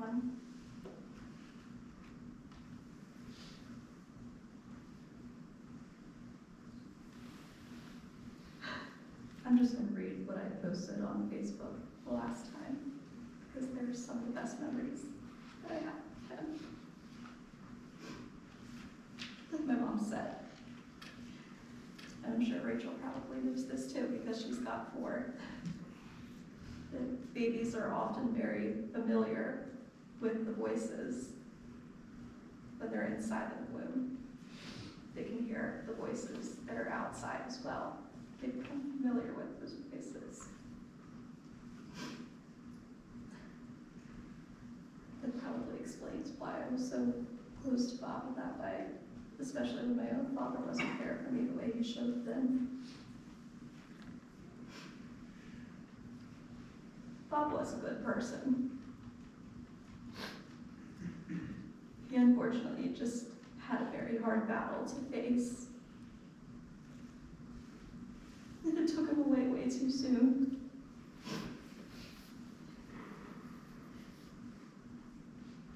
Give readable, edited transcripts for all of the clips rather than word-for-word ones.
everyone. I'm just going to read what I posted on Facebook the last time, because they're some of the best memories that I have with him. Like my mom said, and I'm sure Rachel probably knows this too because she's got 4, that babies are often very familiar with the voices when they're inside of the womb. They can hear the voices that are outside as well. They become familiar with those voices. That probably explains why I was so close to Bob in that way, especially when my own father wasn't there for me the way he should have been. Bob was a good person. He unfortunately just had a very hard battle to face. And it took him away way too soon.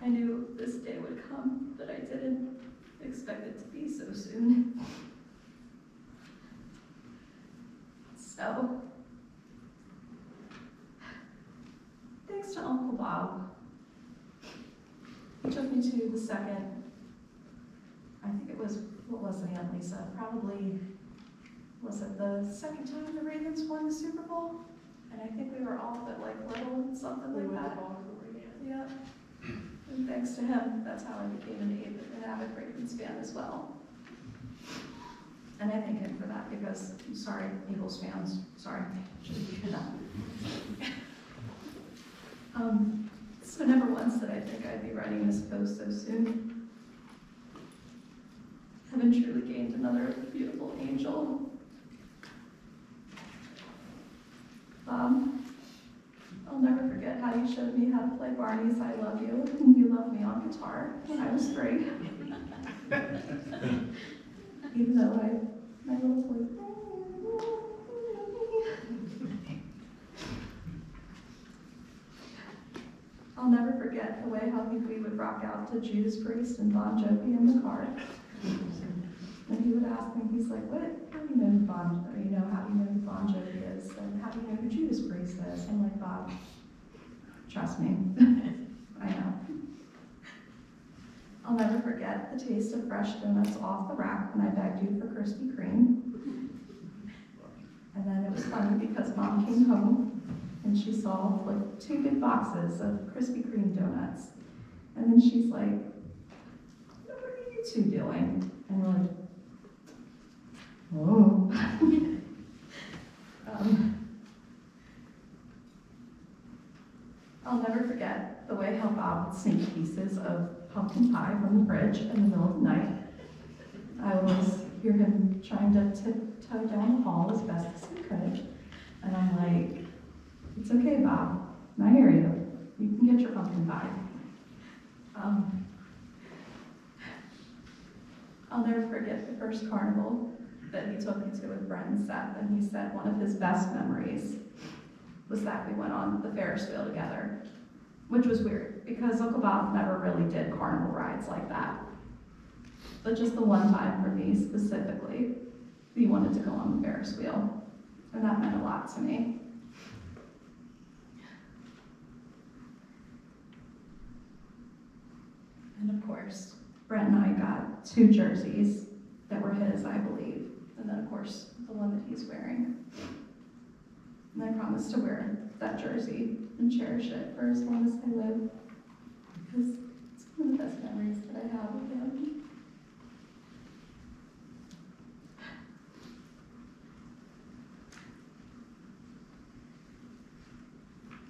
I knew this day would come, but I didn't expect it to be so soon. So, thanks to Uncle Bob, he took me to the second, I think it was, what was it, Aunt Lisa? Probably, was it the second time the Ravens won the Super Bowl? And I think we were all but like little, something like that. Yeah. And thanks to him, that's how I became an avid Ravens fan as well. And I thank him for that because, I'm sorry, Eagles fans, sorry. So never once did I think I'd be writing this post so soon. Heaven truly gained another beautiful angel. I'll never forget how you showed me how to play Barney's I Love You, and you loved me on guitar when I was 3. Even though my little voice. I'll never forget the way how we would rock out to Judas Priest and Bon Jovi in the car. And he would ask me, he's like, how do you know who how do you know who Bon Jovi is? And how do you know who Judas Priest is? I'm like, Bob, trust me, I know. I'll never forget the taste of fresh donuts off the rack when I begged you for Krispy Kreme. And then it was funny because Mom came home and she saw like 2 big boxes of Krispy Kreme donuts. And then she's like, what are you 2 doing? And we're like, whoa. I'll never forget the way how Bob would sneak pieces of pumpkin pie from the fridge in the middle of the night. I would always hear him trying to tiptoe down the hall as best as he could. And I'm like, it's okay, Bob. I hear you. You can get your pumpkin pie. I'll never forget the first carnival that he took me to with Brent and Seth, and he said one of his best memories was that we went on the Ferris wheel together, which was weird because Uncle Bob never really did carnival rides like that. But just the one time for me specifically, he wanted to go on the Ferris wheel, and that meant a lot to me. And of course, Brent and I got 2 jerseys that were his, I believe. And then, of course, the one that he's wearing. And I promise to wear that jersey and cherish it for as long as I live. Because it's one of the best memories that I have with him.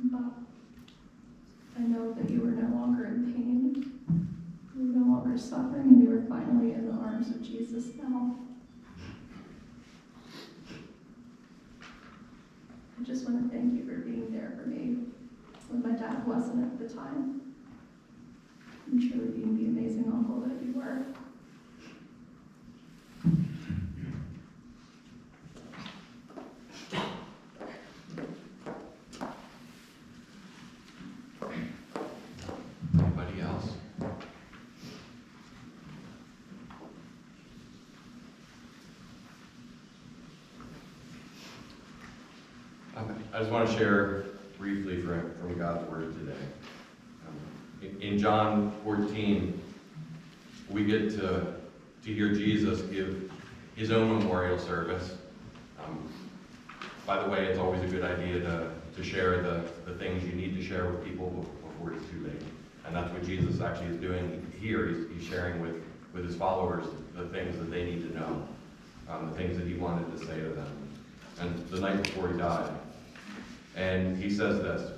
Bob, I know that you are no longer in pain. You were no longer suffering, and you were finally in the arms of Jesus now. I just want to thank you for being there for me when my dad wasn't at the time. And truly being the amazing uncle that you were. I just want to share briefly from God's Word today. In John 14, we get to hear Jesus give his own memorial service. By the way, it's always a good idea to share the things you need to share with people before it's too late. And that's what Jesus actually is doing here. He's sharing with his followers the things that they need to know, the things that he wanted to say to them. And the night before he died. And he says this,